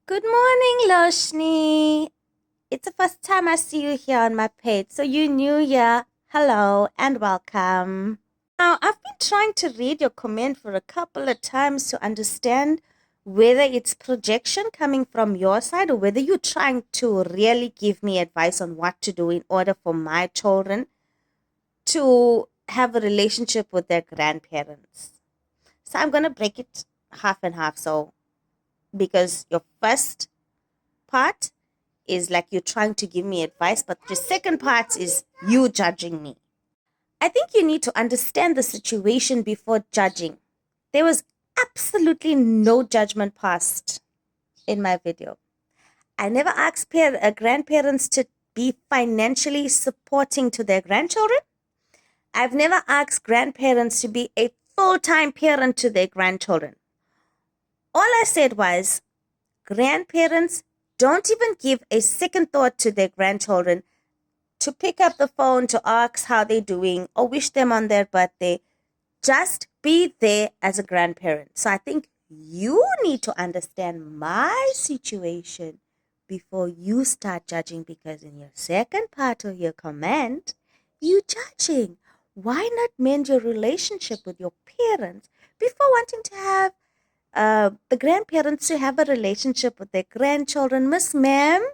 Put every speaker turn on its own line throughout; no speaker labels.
Good morning, Loshni. It's the first time I see you here on my page, so you new here. Hello and welcome. Now, I've been trying to read your comment for a couple of times to understand whether it's projection coming from your side or whether you're trying to really give me advice on what to do in order for my children to have a relationship with their grandparents. So I'm going to break it half and half. So, because your first part is like you're trying to give me advice, but the second part is you judging me. I think you need to understand the situation before judging. There was absolutely no judgment passed in my video. I never asked grandparents to be financially supporting to their grandchildren. I've never asked grandparents to be a full-time parent to their grandchildren. All I said was, grandparents don't even give a second thought to their grandchildren to pick up the phone to ask how they're doing or wish them on their birthday. Just be there as a grandparent. So I think you need to understand my situation before you start judging, because in your second part of your comment, you judging. Why not mend your relationship with your parents before wanting to have the grandparents to have a relationship with their grandchildren? Miss Ma'am,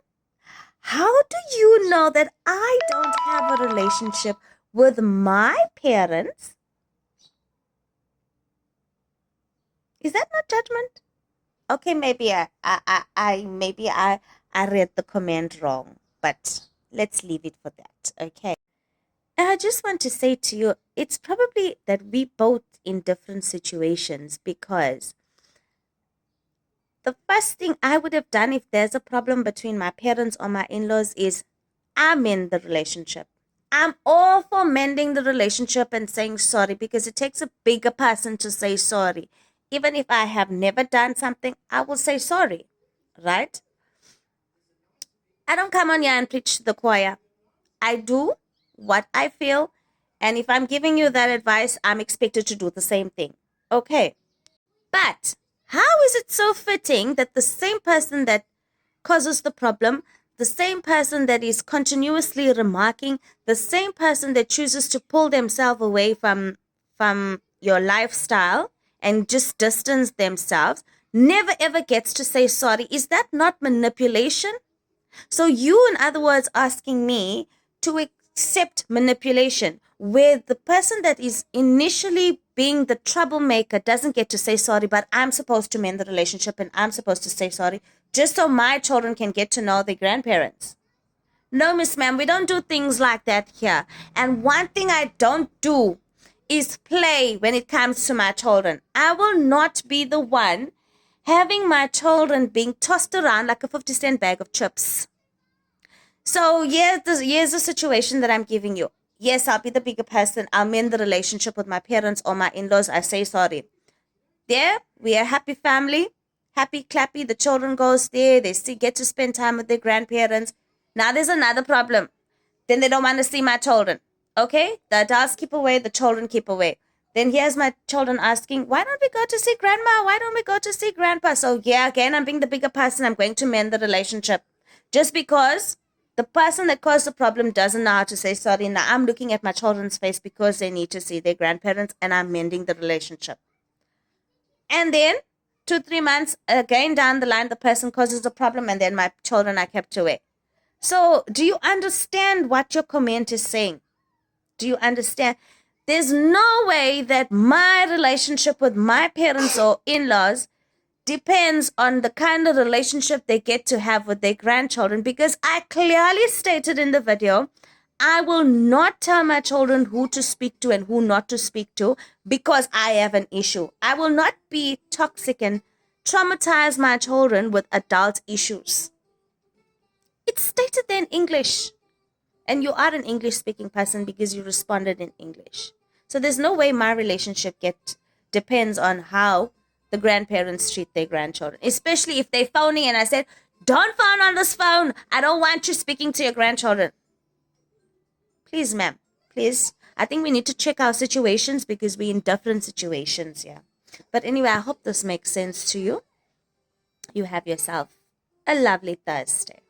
how do you know that I don't have a relationship with my parents? Is that not judgment? Okay, maybe I read the comment wrong, but let's leave it for that. Okay. And I just want to say to you, it's probably that we both in different situations, because the first thing I would have done if there's a problem between my parents or my in-laws is I'm in the relationship. I'm all for mending the relationship and saying sorry, because it takes a bigger person to say sorry. Even if I have never done something, I will say sorry, right? I don't come on here and preach to the choir. I do what I feel. And if I'm giving you that advice, I'm expected to do the same thing. Okay. But how is it so fitting that the same person that causes the problem, the same person that is continuously remarking, the same person that chooses to pull themselves away from your lifestyle and just distance themselves, never ever gets to say sorry? Is that not manipulation? So you, in other words, asking me to accept manipulation, where the person that is initially being the troublemaker doesn't get to say sorry, but I'm supposed to mend the relationship and I'm supposed to say sorry just so my children can get to know their grandparents. No, Miss Ma'am, we don't do things like that here. And one thing I don't do is play when it comes to my children. I will not be the one having my children being tossed around like a 50-cent bag of chips. So here's the situation that I'm giving you. Yes, I'll be the bigger person. I'll mend the relationship with my parents or my in-laws. I say sorry. There, we are a happy family, happy clappy. The children goes there. They get to spend time with their grandparents. Now there's another problem. Then they don't want to see my children. Okay? The adults keep away, the children keep away. Then here's my children asking, why don't we go to see grandma? Why don't we go to see grandpa? So yeah, again, I'm being the bigger person. I'm going to mend the relationship. Just because the person that caused the problem doesn't know how to say sorry. Now I'm looking at my children's face because they need to see their grandparents, and I'm mending the relationship. And then 2-3 months again down the line, the person causes a problem, and then my children are kept away. So do you understand what your comment is saying? Do you understand? There's no way that my relationship with my parents or in-laws depends on the kind of relationship they get to have with their grandchildren, because I clearly stated in the video, I will not tell my children who to speak to and who not to speak to because I have an issue. I will not be toxic and traumatize my children with adult issues. It's stated there in English. And you are an English speaking person because you responded in English. So there's no way my relationship depends on how the grandparents treat their grandchildren, especially if they're phoning and I said, don't phone on this phone. I don't want you speaking to your grandchildren. Please, ma'am, please. I think we need to check our situations because we're in different situations. Yeah. But anyway, I hope this makes sense to you. You have yourself a lovely Thursday.